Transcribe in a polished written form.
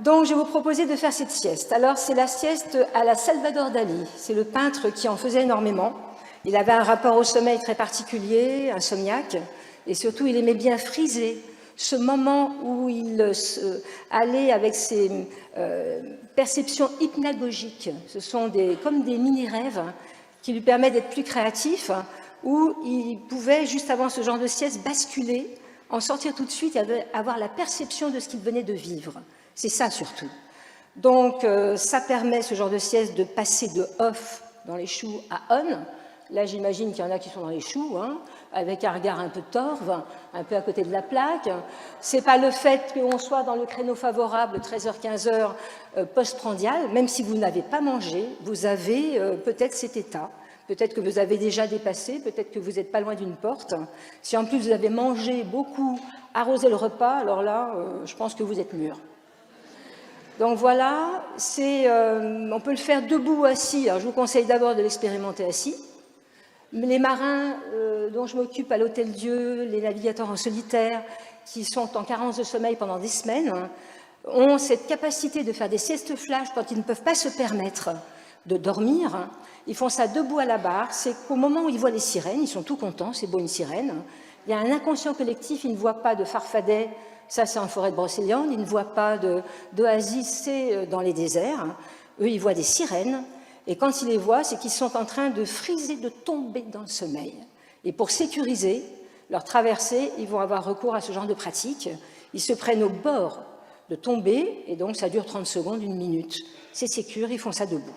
Donc, je vais vous proposer de faire cette sieste. Alors, c'est la sieste à la Salvador Dali. C'est le peintre qui en faisait énormément. Il avait un rapport au sommeil très particulier, insomniaque, et surtout, il aimait bien friser ce moment où il allait avec ses perceptions hypnagogiques. Ce sont comme des mini-rêves qui lui permettent d'être plus créatif, où il pouvait, juste avant ce genre de sieste, basculer, en sortir tout de suite et avoir la perception de ce qu'il venait de vivre. C'est ça surtout. Donc, ça permet, ce genre de sieste, de passer de off dans les choux à on. Là, j'imagine qu'il y en a qui sont dans les choux, hein, avec un regard un peu torve, un peu à côté de la plaque. C'est pas le fait qu'on soit dans le créneau favorable, 13h-15h, post-prandial, même si vous n'avez pas mangé, vous avez peut-être cet état. Peut-être que vous avez déjà dépassé, peut-être que vous n'êtes pas loin d'une porte. Si en plus vous avez mangé beaucoup, arrosé le repas, alors là, je pense que vous êtes mûr. Donc voilà, on peut le faire debout ou assis. Alors je vous conseille d'abord de l'expérimenter assis. Les marins dont je m'occupe à l'Hôtel Dieu, les navigateurs en solitaire, qui sont en carence de sommeil pendant des semaines, ont cette capacité de faire des siestes flash quand ils ne peuvent pas se permettre de dormir. Ils font ça debout à la barre. C'est qu'au moment où ils voient les sirènes, ils sont tout contents, c'est beau une sirène. Il y a un inconscient collectif, ils ne voient pas de farfadets, ça c'est en forêt de Brocéliande, ils ne voient pas d'oasis, c'est dans les déserts. Eux, ils voient des sirènes. Et quand ils les voient, c'est qu'ils sont en train de friser, de tomber dans le sommeil. Et pour sécuriser leur traversée, ils vont avoir recours à ce genre de pratique. Ils se prennent au bord de tomber, et donc ça dure 30 secondes, 1 minute. C'est sécure, ils font ça debout.